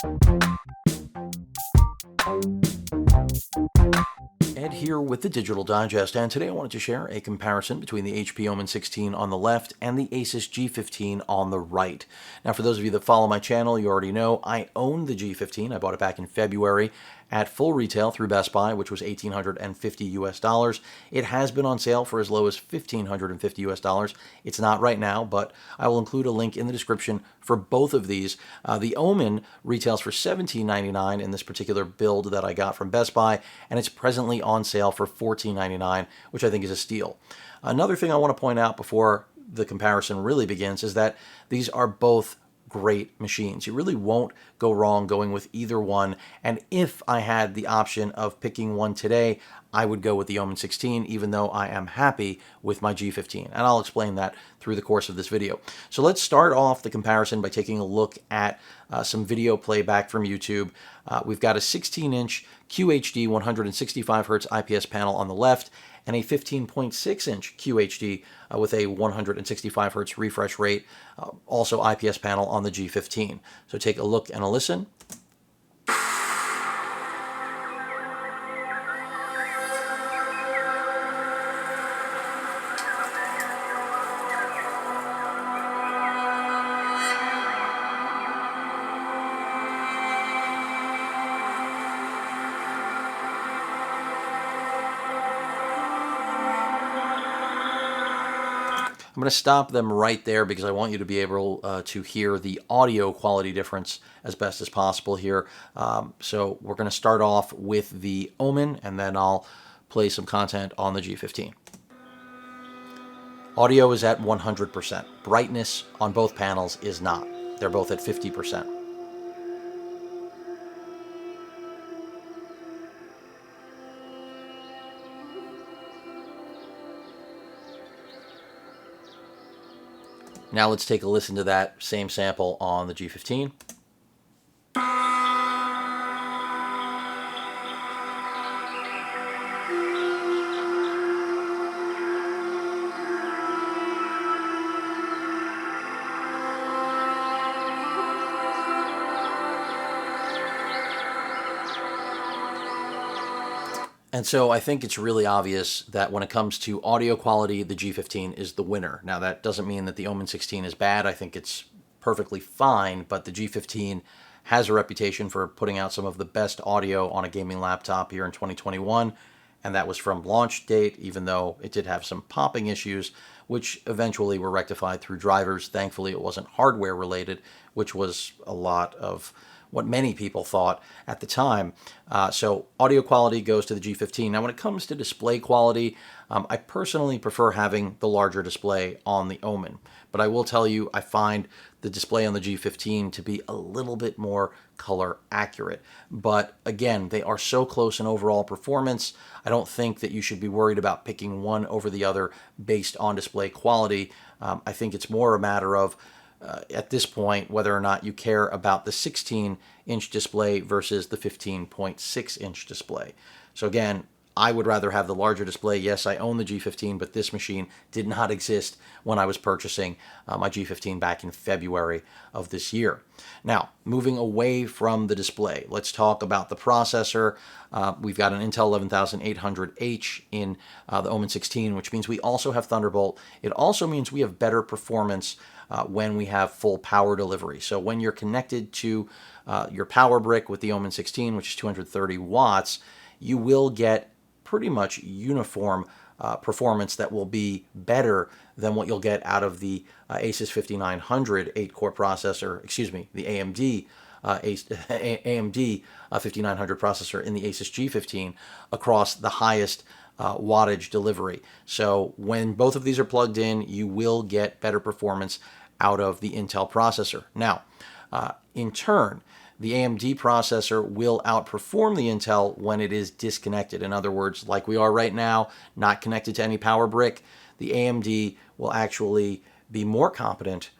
Ed here with the Digital Digest, and today I wanted to share a comparison between the HP Omen 16 on the left and the Asus G15 on the right. Now, for those of you that follow my channel, you already know I own the G15. I bought it back in February at full retail through Best Buy, which was $1,850 US. It has been on sale for as low as $1,550 US. It's not right now, but I will include a link in the description for both of these. The Omen retails for $17.99 in this particular build that I got from Best Buy, and it's presently on sale for $14.99, which I think is a steal. Another thing I want to point out before the comparison really begins is that these are both great machines. You really won't go wrong going with either one, and if I had the option of picking one today, I would go with the Omen 16, even though I am happy with my G15, and I'll explain that through the course of this video. So let's start off the comparison by taking a look at some video playback from YouTube. We've got a 16-inch QHD 165Hz IPS panel on the left, and a 15.6-inch QHD with a 165Hz refresh rate, also IPS panel on the G15. So take a look and a listen. I'm going to stop them right there because I want you to be able to hear the audio quality difference as best as possible here. So we're going to start off with the Omen, and then I'll play some content on the G15. Audio is at 100%. Brightness on both panels is not. They're both at 50%. Now let's take a listen to that same sample on the G15. And so I think it's really obvious that when it comes to audio quality, the G15 is the winner. Now, that doesn't mean that the Omen 16 is bad. I think it's perfectly fine, but the G15 has a reputation for putting out some of the best audio on a gaming laptop here in 2021, and that was from launch date, even though it did have some popping issues, which eventually were rectified through drivers. Thankfully, it wasn't hardware related, which was a lot of what many people thought at the time. So audio quality goes to the G15. Now, when it comes to display quality, I personally prefer having the larger display on the Omen. But I will tell you, I find the display on the G15 to be a little bit more color accurate. But again, they are so close in overall performance, I don't think that you should be worried about picking one over the other based on display quality. I think it's more a matter of at this point, whether or not you care about the 16-inch display versus the 15.6-inch display. So again, I would rather have the larger display. Yes, I own the G15, but this machine did not exist when I was purchasing my G15 back in February of this year. Now, moving away from the display, let's talk about the processor. We've got an Intel 11800H in the Omen 16, which means we also have Thunderbolt. It also means we have better performance when we have full power delivery. So when you're connected to your power brick with the Omen 16, which is 230 watts, you will get pretty much uniform performance that will be better than what you'll get out of the Asus 5900 8-core processor, excuse me, the AMD 5900 processor in the Asus G15 across the highest wattage delivery. So when both of these are plugged in, you will get better performance out of the Intel processor. Now, in turn, the AMD processor will outperform the Intel when it is disconnected. In other words, like we are right now, not connected to any power brick, the AMD will actually be more competent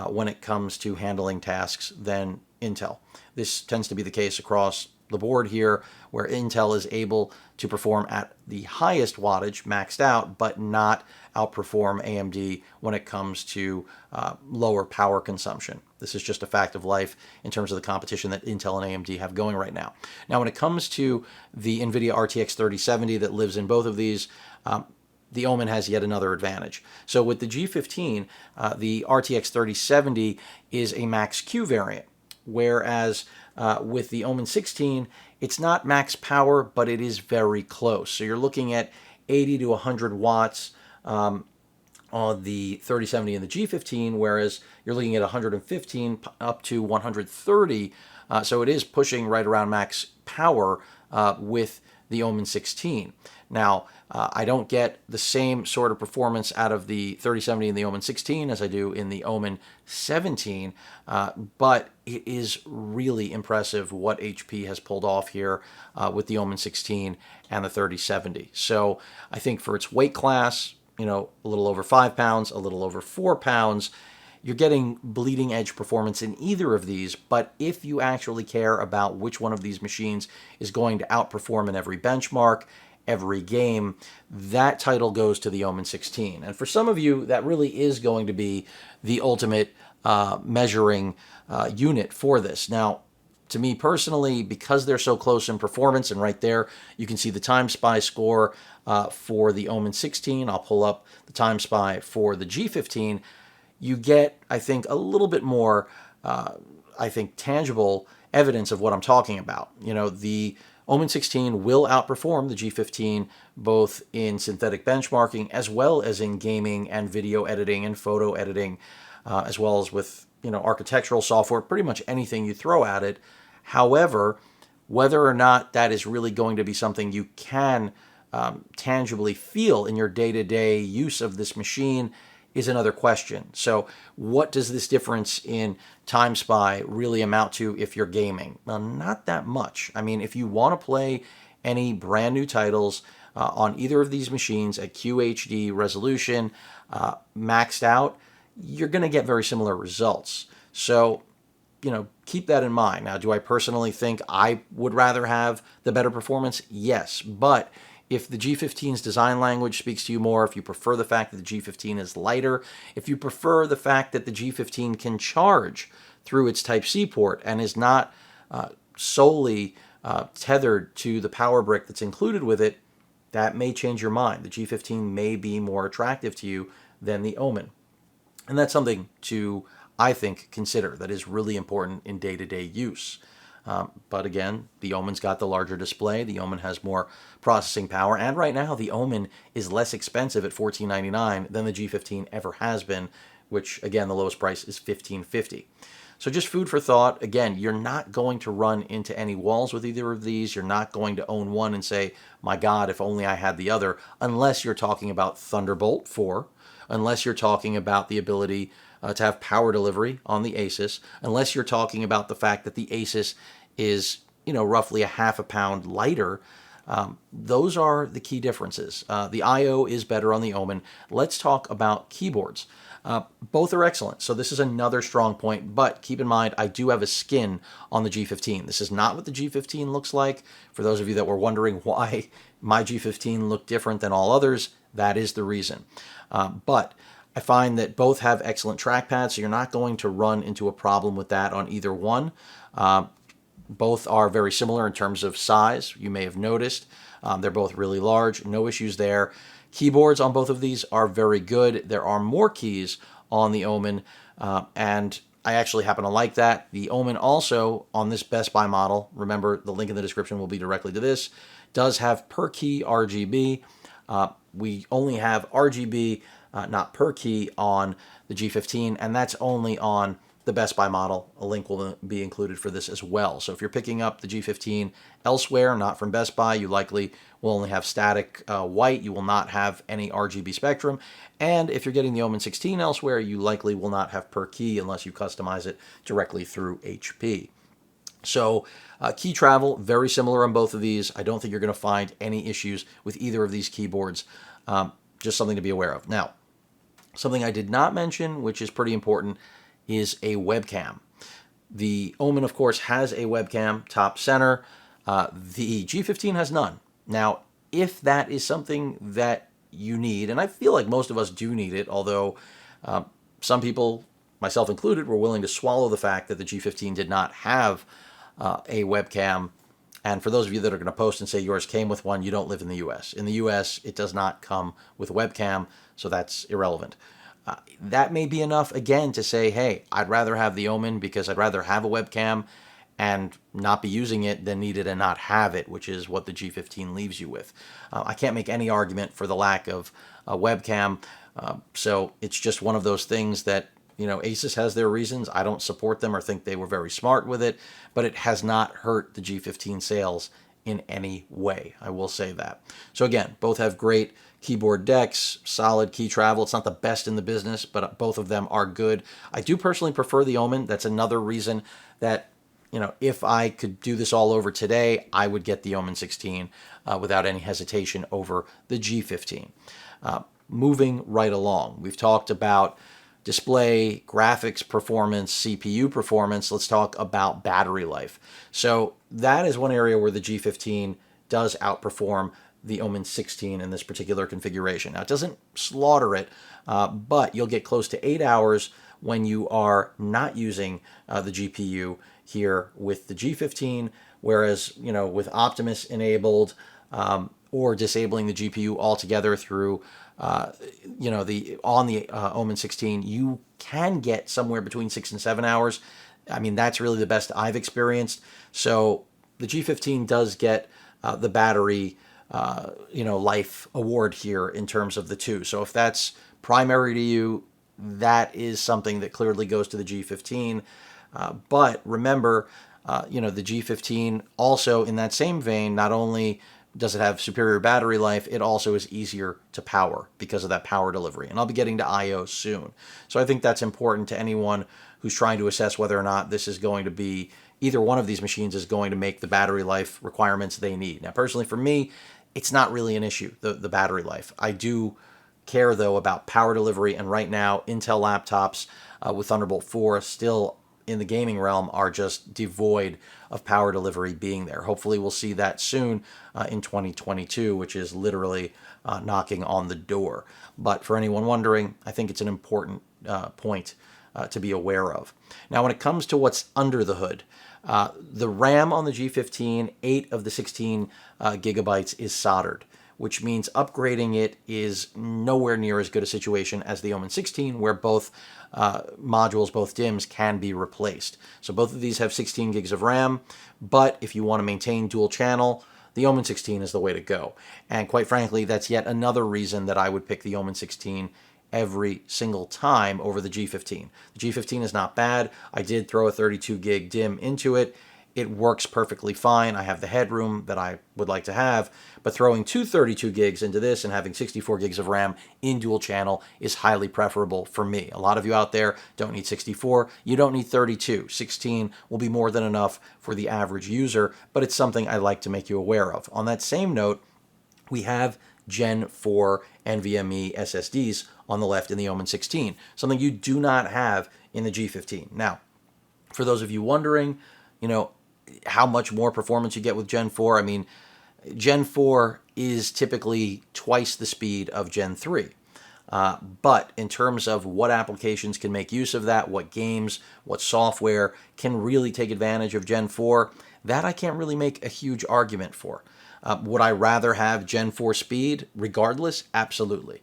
when it comes to handling tasks than Intel. This tends to be the case across the board here, where Intel is able to perform at the highest wattage, maxed out, but not outperform AMD when it comes to lower power consumption. This is just a fact of life in terms of the competition that Intel and AMD have going right now. Now, when it comes to the Nvidia RTX 3070 that lives in both of these, the Omen has yet another advantage. So with the G15, the RTX 3070 is a max Q variant, whereas with the Omen 16, it's not max power, but it is very close. So you're looking at 80 to 100 watts on the 3070 and the G15, whereas you're looking at 115 up to 130. So it is pushing right around max power with the Omen 16. Now, I don't get the same sort of performance out of the 3070 and the Omen 16 as I do in the Omen 17, but it is really impressive what HP has pulled off here with the Omen 16 and the 3070. So I think for its weight class, you know, a little over 5 pounds, a little over 4 pounds, you're getting bleeding edge performance in either of these, but if you actually care about which one of these machines is going to outperform in every benchmark, every game, that title goes to the Omen 16. And for some of you, that really is going to be the ultimate measuring unit for this. Now, to me personally, because they're so close in performance, and right there you can see the Time Spy score for the Omen 16. I'll pull up the Time Spy for the G15. You get, I think, a little bit more, tangible evidence of what I'm talking about. You know, the Omen 16 will outperform the G15 both in synthetic benchmarking as well as in gaming and video editing and photo editing, as well as with, you know, architectural software, pretty much anything you throw at it. However, whether or not that is really going to be something you can tangibly feel in your day-to-day use of this machine is another question. So what does this difference in Time Spy really amount to if you're gaming? Well, not that much. I mean, if you want to play any brand new titles on either of these machines at QHD resolution, maxed out, you're going to get very similar results. So, you know, keep that in mind. Now, do I personally think I would rather have the better performance? Yes, but if the G15's design language speaks to you more, if you prefer the fact that the G15 is lighter, if you prefer the fact that the G15 can charge through its Type-C port and is not solely tethered to the power brick that's included with it, that may change your mind. The G15 may be more attractive to you than the Omen. And that's something to, I think, consider. That is really important in day-to-day use. But again, the Omen's got the larger display. The Omen has more processing power. And right now, the Omen is less expensive at $1499 than the G15 ever has been, which, again, the lowest price is $1550. So just food for thought. Again, you're not going to run into any walls with either of these. You're not going to own one and say, my God, if only I had the other, unless you're talking about Thunderbolt 4, unless you're talking about the ability to have power delivery on the Asus, unless you're talking about the fact that the Asus is, you know, roughly a half a pound lighter. Those are the key differences. The I/O is better on the Omen. Let's talk about keyboards. Both are excellent, so this is another strong point, but keep in mind, I do have a skin on the G15. This is not what the G15 looks like. For those of you that were wondering why my G15 looked different than all others, that is the reason. But I find that both have excellent trackpads, so you're not going to run into a problem with that on either one. Both are very similar in terms of size. You may have noticed they're both really large. No issues there. Keyboards on both of these are very good. There are more keys on the Omen, and I actually happen to like that. The Omen also, on this Best Buy model, remember the link in the description will be directly to this, does have per key RGB. We only have RGB, not per key, on the G15, and that's only on the Best Buy model. A link will be included for this as well. So if you're picking up the G15 elsewhere, not from Best Buy, you likely will only have static white. You will not have any RGB spectrum. And if you're getting the Omen 16 elsewhere, you likely will not have per key unless you customize it directly through HP. So key travel, very similar on both of these. I don't think you're going to find any issues with either of these keyboards. Just something to be aware of. Now, something I did not mention, which is pretty important, is a webcam. The Omen, of course, has a webcam top center. The G15 has none. Now, if that is something that you need, and I feel like most of us do need it, although some people myself included, were willing to swallow the fact that the G15 did not have a webcam. And for those of you that are going to post and say yours came with one, you don't live in the US. In the US, it does not come with a webcam, so that's irrelevant. That may be enough, again, to say, hey, I'd rather have the Omen because I'd rather have a webcam and not be using it than need it and not have it, which is what the G15 leaves you with. I can't make any argument for the lack of a webcam, so it's just one of those things that, you know, Asus has their reasons. I don't support them or think they were very smart with it, but it has not hurt the G15 sales in any way. I will say that. So again, both have great keyboard decks, solid key travel. It's not the best in the business, but both of them are good. I do personally prefer the Omen. That's another reason that, you know, if I could do this all over today, I would get the Omen 16 without any hesitation over the G15. Moving right along, we've talked about display, graphics performance, CPU performance. Let's talk about battery life. So that is one area where the G15 does outperform the Omen 16 in this particular configuration. Now, it doesn't slaughter it, but you'll get close to 8 hours when you are not using the GPU here with the G15, whereas, you know, with Optimus enabled or disabling the GPU altogether through you know, on the Omen 16, you can get somewhere between 6 and 7 hours. I mean, that's really the best I've experienced. So the G15 does get the battery, you know, life award here in terms of the two. So if that's primary to you, that is something that clearly goes to the G15. But remember, you know, the G15 also in that same vein, not only does it have superior battery life, it also is easier to power because of that power delivery. And I'll be getting to I/O soon. So I think that's important to anyone who's trying to assess whether or not this is going to be, either one of these machines is going to make the battery life requirements they need. Now, personally, for me, it's not really an issue, the battery life. I do care, though, about power delivery. And right now, Intel laptops with Thunderbolt 4 still in the gaming realm are just devoid of power delivery being there. Hopefully we'll see that soon in 2022, which is literally knocking on the door. But for anyone wondering, I think it's an important point to be aware of. Now, when it comes to what's under the hood, the RAM on the G15, 8 of the 16 gigabytes is soldered, which means upgrading it is nowhere near as good a situation as the Omen 16, where both modules, both DIMMs, can be replaced. So both of these have 16 gigs of RAM, but if you want to maintain dual channel, the Omen 16 is the way to go. And quite frankly, that's yet another reason that I would pick the Omen 16 every single time over the G15. The G15 is not bad. I did throw a 32 gig DIMM into it. It works perfectly fine. I have the headroom that I would like to have, but throwing two 32 gigs into this and having 64 gigs of RAM in dual channel is highly preferable for me. A lot of you out there don't need 64. You don't need 32. 16 will be more than enough for the average user, but it's something I like to make you aware of. On that same note, we have Gen 4 NVMe SSDs on the left in the Omen 16, something you do not have in the G15. Now, for those of you wondering, you know, how much more performance you get with Gen 4, I mean, Gen 4 is typically twice the speed of Gen 3. But in terms of what applications can make use of that, what games, what software can really take advantage of Gen 4, that I can't really make a huge argument for. Would I rather have Gen 4 speed regardless? Absolutely.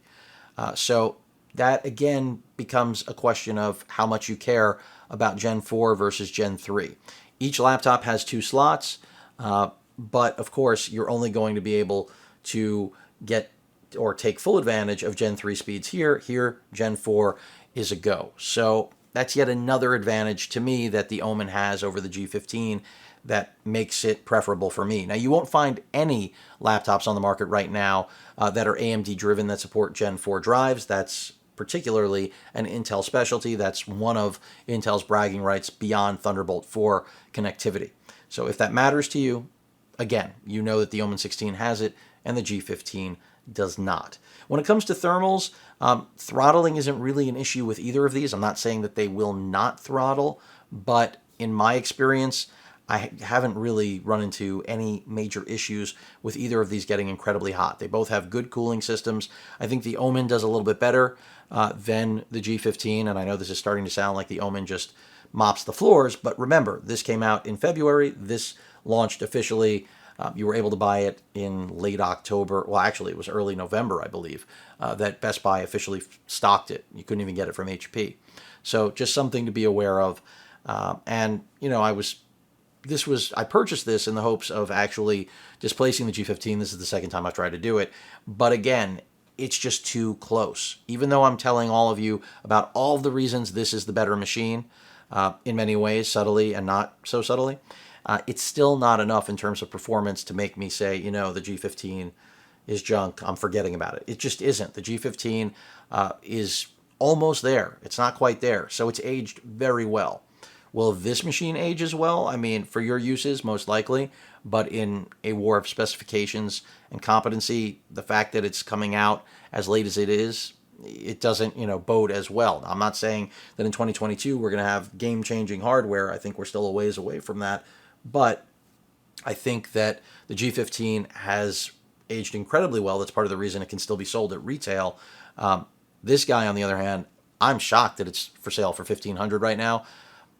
So that, again, becomes a question of how much you care about Gen 4 versus Gen 3. Each laptop has 2 slots, but of course, you're only going to be able to get or take full advantage of Gen 3 speeds here. Here, Gen 4 is a go. So that's yet another advantage to me that the Omen has over the G15 that makes it preferable for me. Now, you won't find any laptops on the market right now that are AMD driven that support Gen 4 drives. That's particularly an Intel specialty. That's one of Intel's bragging rights beyond Thunderbolt 4 connectivity. So if that matters to you, again, you know that the Omen 16 has it and the G15 does not. When it comes to thermals, throttling isn't really an issue with either of these. I'm not saying that they will not throttle, but in my experience, I haven't really run into any major issues with either of these getting incredibly hot. They both have good cooling systems. I think the Omen does a little bit better than the G15, and I know this is starting to sound like the Omen just mops the floors, but remember, this came out in February. This launched officially. You were able to buy it in late October. Well, actually, it was early November, I believe, that Best Buy officially stocked it. You couldn't even get it from HP. So just something to be aware of. And, you know, I purchased this in the hopes of actually displacing the G15. This is the second time I've tried to do it. But again, it's just too close. Even though I'm telling all of you about all of the reasons this is the better machine, in many ways, subtly and not so subtly, it's still not enough in terms of performance to make me say, you know, the G15 is junk. I'm forgetting about it. It just isn't. The G15 is almost there. It's not quite there. So it's aged very well. Will this machine age as well? I mean, for your uses, most likely. But in a war of specifications and competency, the fact that it's coming out as late as it is, it doesn't, you know, bode as well. I'm not saying that in 2022 we're going to have game-changing hardware. I think we're still a ways away from that. But I think that the G15 has aged incredibly well. That's part of the reason it can still be sold at retail. This guy, on the other hand, I'm shocked that it's for sale for $1,500 right now.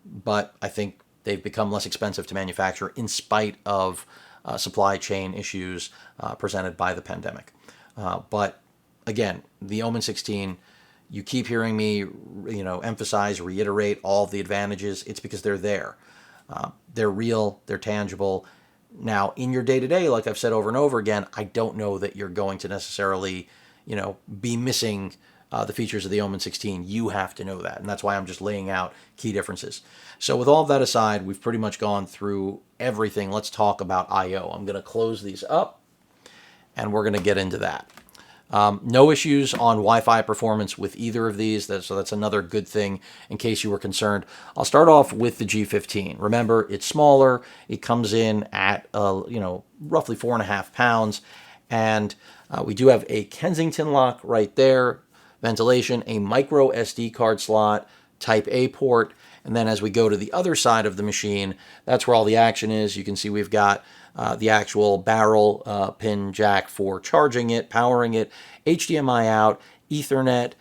But I think they've become less expensive to manufacture in spite of supply chain issues presented by the pandemic. But again, the Omen 16, you keep hearing me, you know, emphasize, reiterate all the advantages. It's because they're there. They're real, they're tangible. Now, in your day-to-day, like I've said over and over again, I don't know that you're going to necessarily, you know, be missing the features of the Omen 16. You have to know that, and that's why I'm just laying out key differences. So with all of that aside, we've pretty much gone through everything. Let's talk about I/O. I'm going to close these up, and we're going to get into that. No issues on Wi-Fi performance with either of these, so that's another good thing in case you were concerned. I'll start off with the G15. Remember, it's smaller. It comes in at you know, roughly 4.5 pounds, and we do have a Kensington lock right there, ventilation, a micro SD card slot, Type A port, and then as we go to the other side of the machine, that's where all the action is. You can see we've got the actual barrel pin jack for charging it, powering it, HDMI out, Ethernet,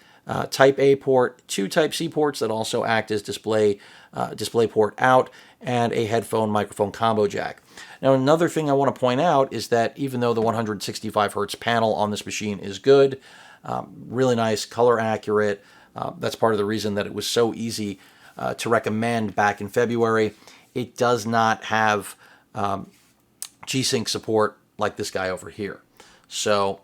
Type A port, 2 Type C ports that also act as display port out, and a headphone microphone combo jack. Now, another thing I want to point out is that even though the 165 hertz panel on this machine is good, really nice, color accurate, that's part of the reason that it was so easy to recommend back in February. It does not have G-Sync support like this guy over here. So,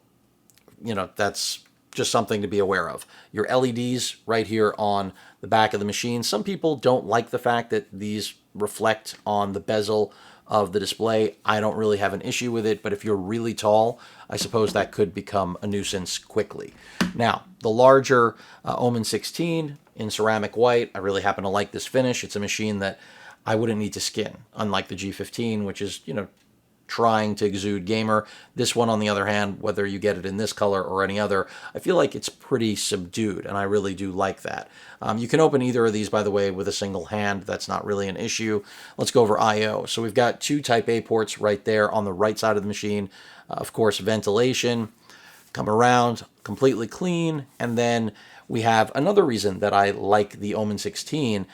you know, that's just something to be aware of. Your LEDs right here on the back of the machine. Some people don't like the fact that these reflect on the bezel of the display. I don't really have an issue with it, but if you're really tall, I suppose that could become a nuisance quickly. Now, the larger Omen 16 in ceramic white, I really happen to like this finish. It's a machine that I wouldn't need to skin, unlike the G15, which is, you know, trying to exude gamer. This one, on the other hand, whether you get it in this color or any other, I feel like it's pretty subdued, and I really do like that. You can open either of these, by the way, with a single hand. That's not really an issue. Let's go over I/O. So we've got 2 Type A ports right there on the right side of the machine. Of course, ventilation. Come around, completely clean, and then we have another reason that I like the Omen 16,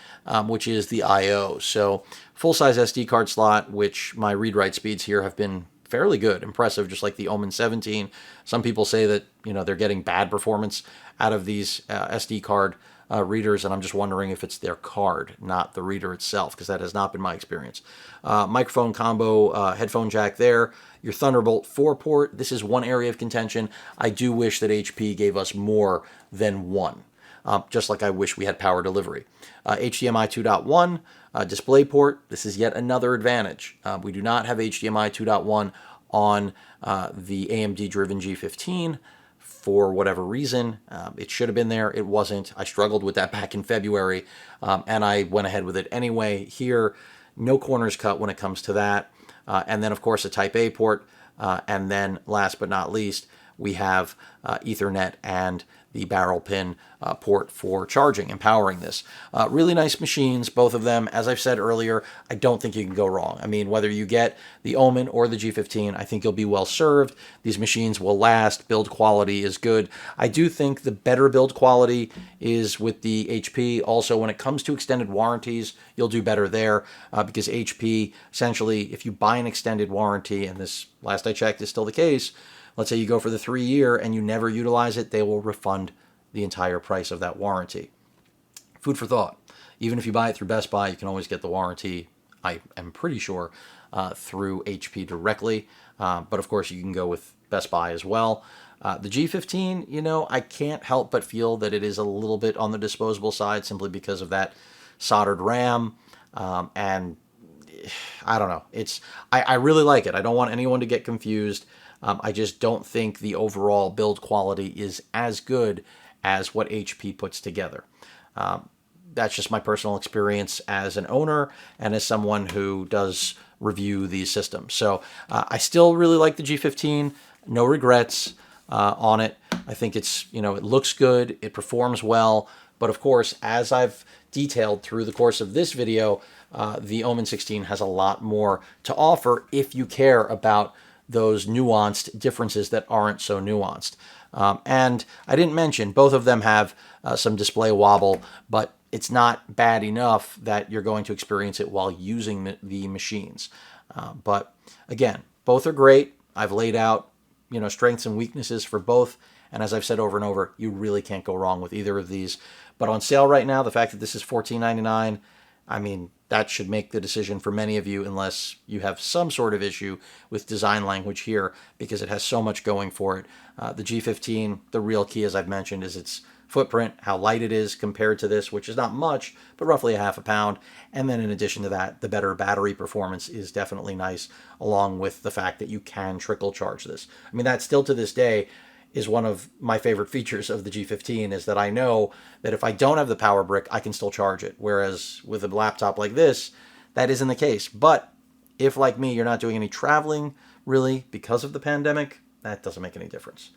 which is the I/O. So full-size SD card slot, which my read-write speeds here have been fairly good, impressive, just like the Omen 17. Some people say that, you know, they're getting bad performance out of these SD card readers, and I'm just wondering if it's their card, not the reader itself, because that has not been my experience. Microphone combo, headphone jack there. Your Thunderbolt 4 port. This is one area of contention. I do wish that HP gave us more than one, just like I wish we had power delivery. HDMI 2.1 display port. This is yet another advantage. We do not have HDMI 2.1 on the AMD-driven G15 for whatever reason. It should have been there. It wasn't. I struggled with that back in February, and I went ahead with it anyway. Here, no corners cut when it comes to that. And then, of course, a Type A port. And then, last but not least, we have Ethernet and the barrel pin port for charging and powering this. Really nice machines, both of them. As I've said earlier, I don't think you can go wrong. I mean, whether you get the Omen or the G15, I think you'll be well served. These machines will last. Build quality is good. I do think the better build quality is with the HP. Also, when it comes to extended warranties, you'll do better there because HP, essentially, if you buy an extended warranty, and this, last I checked, is still the case, let's say you go for the 3-year and you never utilize it, they will refund the entire price of that warranty. Food for thought. Even if you buy it through Best Buy, you can always get the warranty, I am pretty sure, through HP directly. But of course, you can go with Best Buy as well. The G15, you know, I can't help but feel that it is a little bit on the disposable side simply because of that soldered RAM. And I don't know. I really like it. I don't want anyone to get confused. I just don't think the overall build quality is as good as what HP puts together. That's just my personal experience as an owner and as someone who does review these systems. So I still really like the G15. No regrets on it. I think it's, you know, it looks good. It performs well. But of course, as I've detailed through the course of this video, the Omen 16 has a lot more to offer if you care about those nuanced differences that aren't so nuanced. And I didn't mention, both of them have some display wobble, but it's not bad enough that you're going to experience it while using the machines. But again, both are great. I've laid out, you know, strengths and weaknesses for both. And as I've said over and over, you really can't go wrong with either of these. But on sale right now, the fact that this is $14.99, I mean, that should make the decision for many of you, unless you have some sort of issue with design language here, because it has so much going for it. The G15, the real key, as I've mentioned, is its footprint, how light it is compared to this, which is not much, but roughly a half a pound. And then in addition to that, the better battery performance is definitely nice, along with the fact that you can trickle charge this. I mean, that still to this day is one of my favorite features of the G15, is that I know that if I don't have the power brick, I can still charge it. Whereas with a laptop like this, that isn't the case. But if, like me, you're not doing any traveling, really, because of the pandemic, that doesn't make any difference.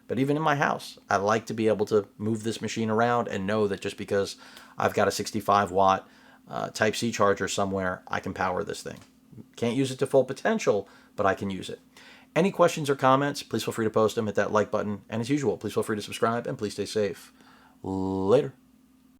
But even in my house, I like to be able to move this machine around and know that just because I've got a 65-watt Type-C charger somewhere, I can power this thing. Can't use it to full potential, but I can use it. Any questions or comments, please feel free to post them. Hit that like button. And as usual, please feel free to subscribe and please stay safe. Later.